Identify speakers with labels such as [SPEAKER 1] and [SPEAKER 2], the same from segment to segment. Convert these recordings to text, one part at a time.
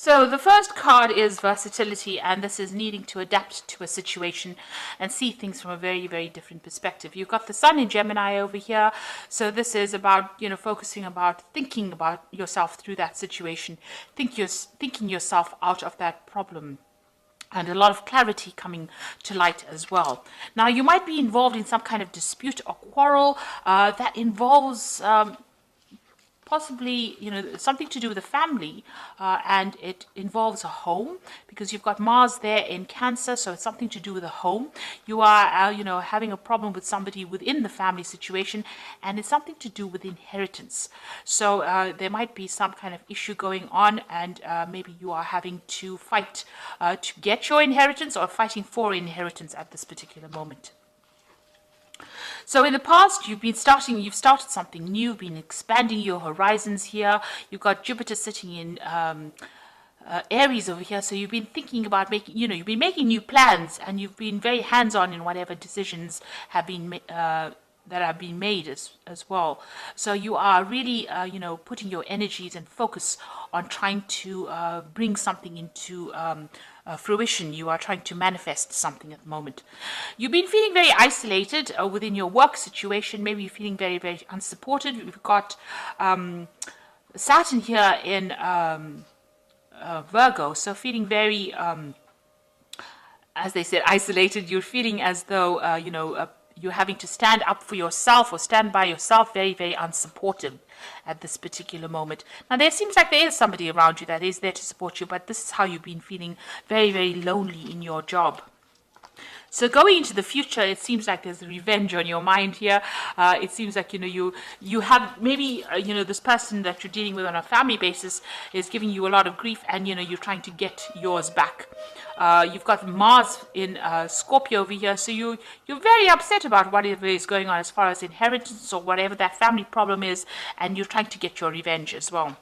[SPEAKER 1] So the first card is versatility, and this is needing to adapt to a situation and see things from a very, very different perspective. You've got the sun in Gemini over here, so this is about, focusing about thinking about yourself through that situation, thinking yourself out of that problem. And a lot of clarity coming to light as well. Now, you might be involved in some kind of dispute or quarrel that involves possibly, something to do with the family, and it involves a home, because you've got Mars there in Cancer, so it's something to do with a home. You are, having a problem with somebody within the family situation, and it's something to do with inheritance. So there might be some kind of issue going on, and maybe you are having to fight to get your inheritance, or fighting for inheritance at this particular moment. So in the past, you've started something new, been expanding your horizons here. You've got Jupiter sitting in Aries over here. So you've been thinking about you've been making new plans, and you've been very hands-on in whatever decisions have been that have been made as well. So you are really, putting your energies and focus on trying to bring something into fruition. You are trying to manifest something at the moment. You've been feeling very isolated within your work situation. Maybe you're feeling very, very unsupported. We've got Saturn here in Virgo, so feeling very, as they said, isolated. You're feeling as though, you're having to stand up for yourself or stand by yourself, very, very unsupportive at this particular moment. Now, there seems like there is somebody around you that is there to support you, but this is how you've been feeling, very, very lonely in your job. So going into the future, it seems like there's revenge on your mind here. It seems like, you have maybe, this person that you're dealing with on a family basis is giving you a lot of grief, and, you're trying to get yours back. You've got Mars in Scorpio over here, so you're very upset about whatever is going on as far as inheritance or whatever that family problem is, and you're trying to get your revenge as well.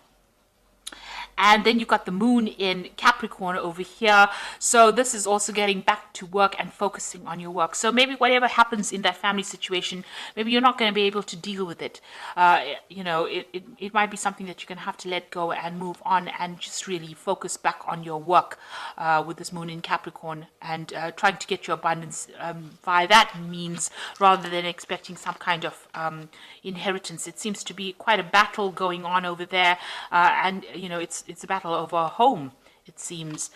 [SPEAKER 1] And then you've got the moon in Capricorn over here. So this is also getting back to work and focusing on your work. So maybe whatever happens in that family situation, maybe you're not going to be able to deal with it. It might be something that you're going to have to let go and move on, and just really focus back on your work with this moon in Capricorn, and trying to get your abundance via that means, rather than expecting some kind of inheritance. It seems to be quite a battle going on over there, and it's a battle over a home, it seems,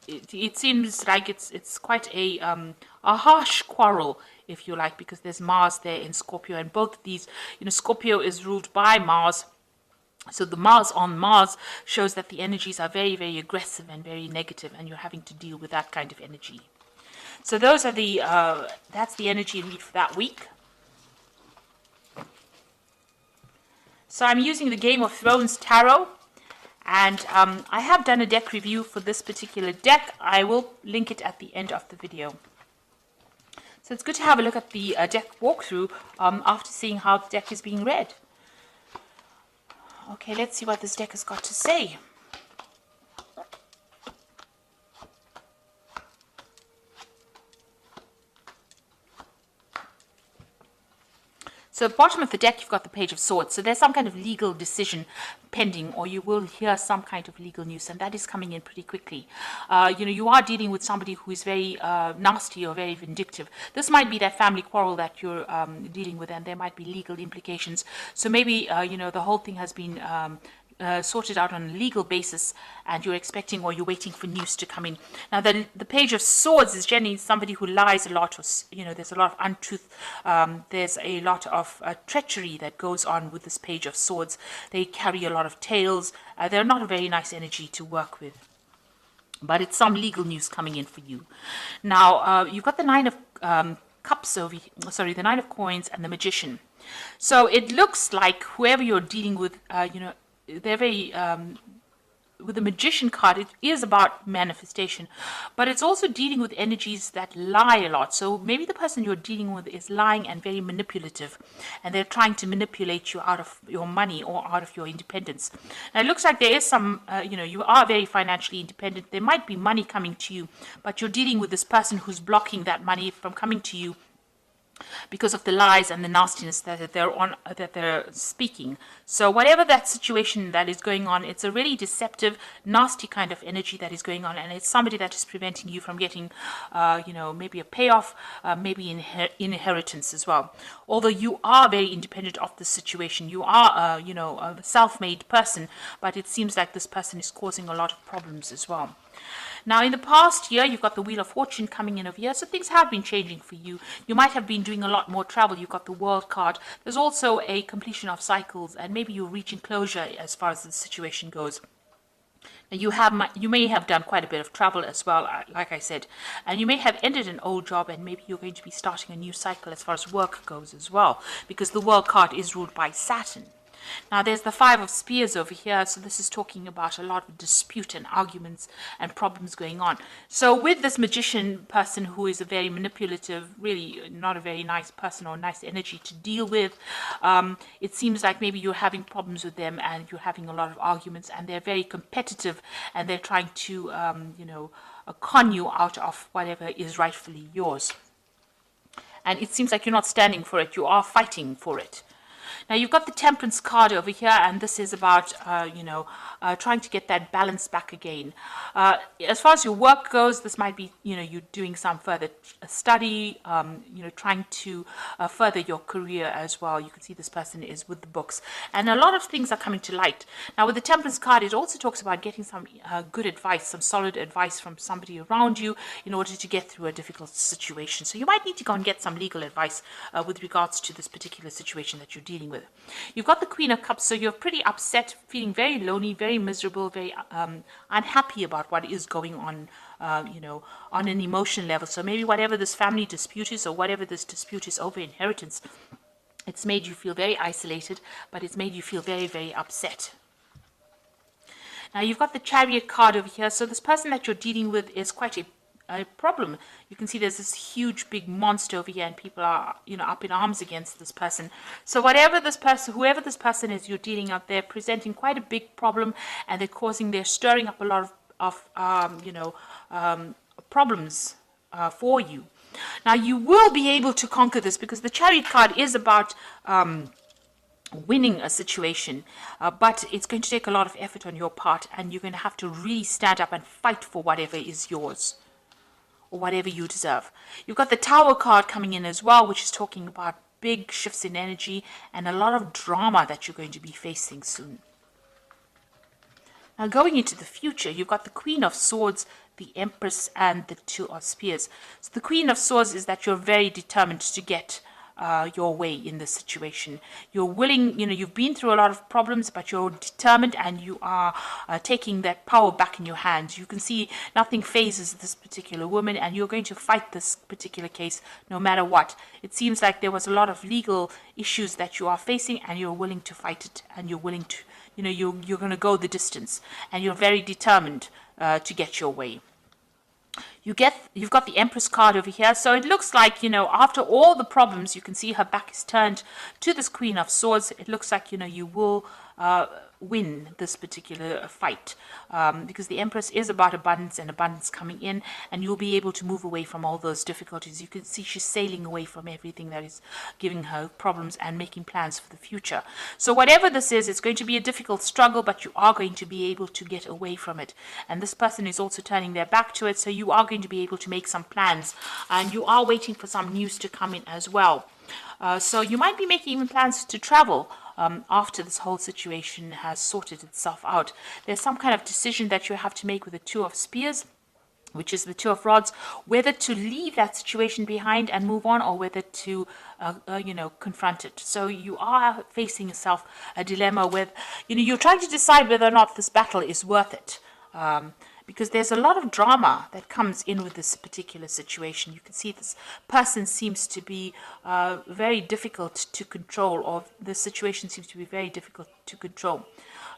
[SPEAKER 1] it seems like it's quite a harsh quarrel, if you like, because there's Mars there in Scorpio, and both of these, Scorpio is ruled by Mars. So the Mars on Mars shows that the energies are very, very aggressive and very negative, and you're having to deal with that kind of energy. So those are that's the energy read for that week. So I'm using the Game of Thrones Tarot, and I have done a deck review for this particular deck. I will link it at the end of the video. So it's good to have a look at the deck walkthrough after seeing how the deck is being read. Okay, let's see what this deck has got to say. So at the bottom of the deck, you've got the Page of Swords. So there's some kind of legal decision pending, or you will hear some kind of legal news, and that is coming in pretty quickly. You are dealing with somebody who is very nasty or very vindictive. This might be that family quarrel that you're dealing with, and there might be legal implications. So maybe, the whole thing has been sorted out on a legal basis, and you're expecting, or you're waiting for news to come in. Now, the Page of Swords is generally somebody who lies a lot, or there's a lot of untruth. There's a lot of treachery that goes on with this Page of Swords. They carry a lot of tales. They're not a very nice energy to work with, but it's some legal news coming in for you. Now, you've got the Nine of Cups over here, the Nine of Coins and the Magician. So it looks like whoever you're dealing with, they're very, with the Magician card, it is about manifestation, but it's also dealing with energies that lie a lot. So maybe the person you're dealing with is lying and very manipulative, and they're trying to manipulate you out of your money or out of your independence. Now, it looks like there is some, you are very financially independent. There might be money coming to you, but you're dealing with this person who's blocking that money from coming to you. because of the lies and the nastiness that they're speaking. So whatever that situation that is going on, it's a really deceptive, nasty kind of energy that is going on, and it's somebody that is preventing you from getting, maybe a payoff, maybe inheritance as well. Although you are very independent of the situation, you are, a self-made person, but it seems like this person is causing a lot of problems as well. Now, in the past year, you've got the Wheel of Fortune coming in over here, so things have been changing for you. You might have been doing a lot more travel. You've got the World card. There's also a completion of cycles, and maybe you're reaching closure as far as the situation goes. Now, you may have done quite a bit of travel as well, like I said, and you may have ended an old job, and maybe you're going to be starting a new cycle as far as work goes as well, because the World card is ruled by Saturn. Now, there's the Five of Spears over here, so this is talking about a lot of dispute and arguments and problems going on. So with this magician person who is a very manipulative, really not a very nice person or nice energy to deal with, it seems like maybe you're having problems with them and you're having a lot of arguments, and they're very competitive, and they're trying to, con you out of whatever is rightfully yours. And it seems like you're not standing for it, you are fighting for it. Now, you've got the Temperance card over here, and this is about, trying to get that balance back again. As far as your work goes, this might be, you're doing some further study, trying to further your career as well. You can see this person is with the books, and a lot of things are coming to light. Now, with the Temperance card, it also talks about getting some good advice, some solid advice from somebody around you in order to get through a difficult situation. So you might need to go and get some legal advice with regards to this particular situation that you're dealing with. You've got the Queen of Cups, so you're pretty upset, feeling very lonely, very miserable, very unhappy about what is going on, on an emotion level. So maybe whatever this family dispute is, or whatever this dispute is over inheritance, it's made you feel very isolated, but it's made you feel very, very upset. Now, you've got the Chariot card over here, so this person that you're dealing with is quite a problem. You can see there's this huge big monster over here, and people are up in arms against this person. So whoever this person is you're dealing out there, presenting quite a big problem, and they're stirring up a lot of problems for you. Now, you will be able to conquer this, because the Chariot card is about winning a situation, but it's going to take a lot of effort on your part, and you're going to have to really stand up and fight for whatever is yours, or whatever you deserve. You've got the Tower card coming in as well, which is talking about big shifts in energy and a lot of drama that you're going to be facing soon. Now, going into the future, you've got the Queen of Swords, the Empress, and the Two of Spears. So the Queen of Swords is that you're very determined to get your way in this situation. You're willing, you've been through a lot of problems, but you're determined, and you are taking that power back in your hands. You can see nothing phases this particular woman, and you're going to fight this particular case no matter what. It seems like there was a lot of legal issues that you are facing, and you're willing to fight it, and you're willing to, you're going to go the distance, and you're very determined to get your way. You've got the Empress card over here, so it looks like, after all the problems, you can see her back is turned to this Queen of Swords. It looks like, you will win this particular fight, because the Empress is about abundance and abundance coming in, and you'll be able to move away from all those difficulties. You can see she's sailing away from everything that is giving her problems and making plans for the future. So whatever this is, it's going to be a difficult struggle, but you are going to be able to get away from it. And this person is also turning their back to it, so you are going to be able to make some plans, and you are waiting for some news to come in as well. So you might be making even plans to travel after this whole situation has sorted itself out. There's some kind of decision that you have to make with the Two of Spears, which is the Two of Rods, whether to leave that situation behind and move on, or whether to, confront it. So you are facing yourself a dilemma where, you're trying to decide whether or not this battle is worth it. Because there's a lot of drama that comes in with this particular situation. You can see this person seems to be very difficult to control, or the situation seems to be very difficult to control.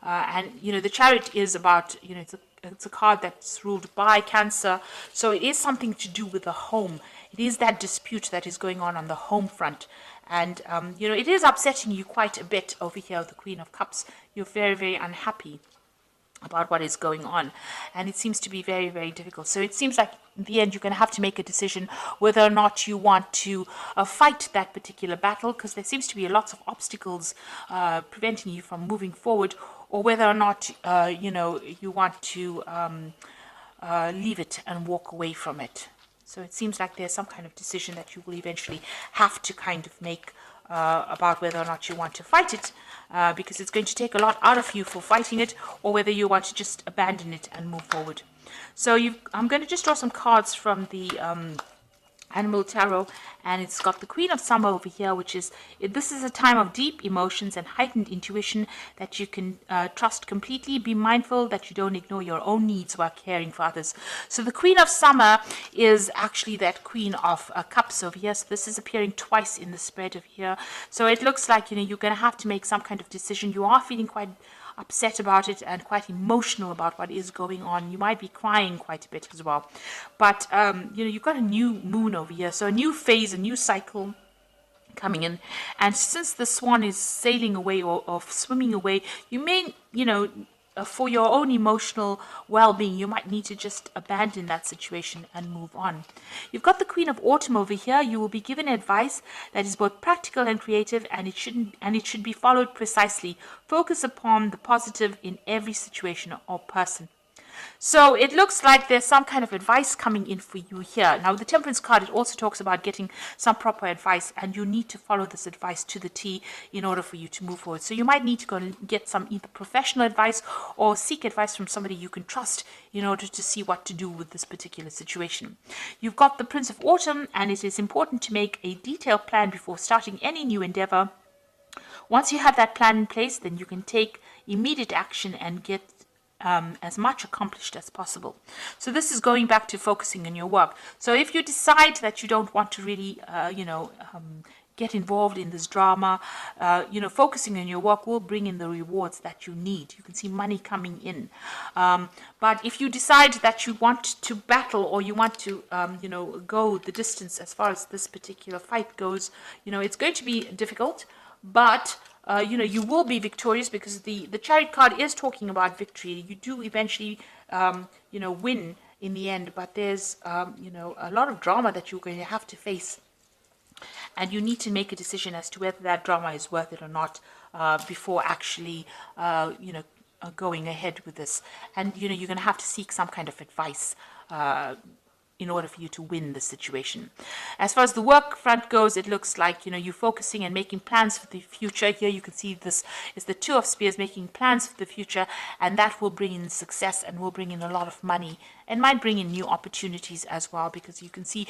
[SPEAKER 1] And, the Chariot is about, it's a card that's ruled by Cancer. So it is something to do with the home. It is that dispute that is going on the home front. And, it is upsetting you quite a bit over here with the Queen of Cups. You're very, very unhappy about what is going on, and it seems to be very, very difficult. So it seems like in the end you're going to have to make a decision whether or not you want to fight that particular battle, because there seems to be lots of obstacles preventing you from moving forward, or whether or not you want to leave it and walk away from it. So it seems like there's some kind of decision that you will eventually have to kind of make about whether or not you want to fight it, because it's going to take a lot out of you for fighting it, or whether you want to just abandon it and move forward. So I'm going to just draw some cards from the Animal Tarot, and it's got the Queen of Summer over here, which is, this is a time of deep emotions and heightened intuition that you can trust completely. Be mindful that you don't ignore your own needs while caring for others. So the Queen of Summer is actually that Queen of Cups over here. So this is appearing twice in the spread over here. So it looks like, you're going to have to make some kind of decision. You are feeling quite upset about it and quite emotional about what is going on. You might be crying quite a bit as well. But, you've got a new moon over here. So a new phase, a new cycle coming in. And since the swan is sailing away or swimming away, you may, for your own emotional well-being, you might need to just abandon that situation and move on. You've got the Queen of Autumn over here. You will be given advice that is both practical and creative, and it should be followed precisely. Focus upon the positive in every situation or person. So it looks like there's some kind of advice coming in for you here. Now, the Temperance card, it also talks about getting some proper advice, and you need to follow this advice to the T in order for you to move forward. So you might need to go and get some either professional advice or seek advice from somebody you can trust in order to see what to do with this particular situation. You've got the Prince of Autumn, and it is important to make a detailed plan before starting any new endeavor. Once you have that plan in place, then you can take immediate action and get as much accomplished as possible. So this is going back to focusing on your work. So if you decide that you don't want to really, get involved in this drama, focusing on your work will bring in the rewards that you need. You can see money coming in. But if you decide that you want to battle, or you want to, go the distance as far as this particular fight goes, it's going to be difficult, but you will be victorious, because the Chariot card is talking about victory. You do eventually, win in the end, but there's, a lot of drama that you're going to have to face. And you need to make a decision as to whether that drama is worth it or not before actually, going ahead with this. And, you're going to have to seek some kind of advice in order for you to win the situation. As far as the work front goes, it looks like, you're focusing and making plans for the future. Here you can see this is the Two of Spears, making plans for the future, and that will bring in success and will bring in a lot of money, and might bring in new opportunities as well, because you can see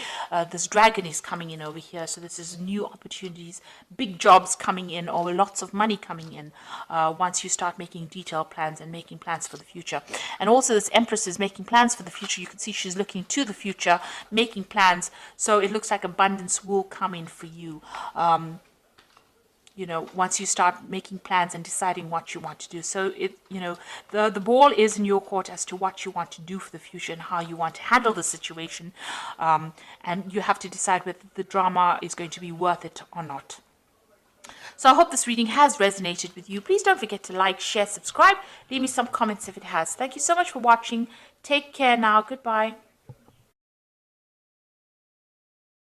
[SPEAKER 1] this dragon is coming in over here. So this is new opportunities, big jobs coming in, or lots of money coming in once you start making detailed plans and making plans for the future. And also this Empress is making plans for the future. You can see she's looking to the future, making plans. So it looks like abundance will come in for you. Once you start making plans and deciding what you want to do. So the ball is in your court as to what you want to do for the future and how you want to handle the situation. And you have to decide whether the drama is going to be worth it or not. So I hope this reading has resonated with you. Please don't forget to like, share, subscribe. Leave me some comments if it has. Thank you so much for watching. Take care now. Goodbye.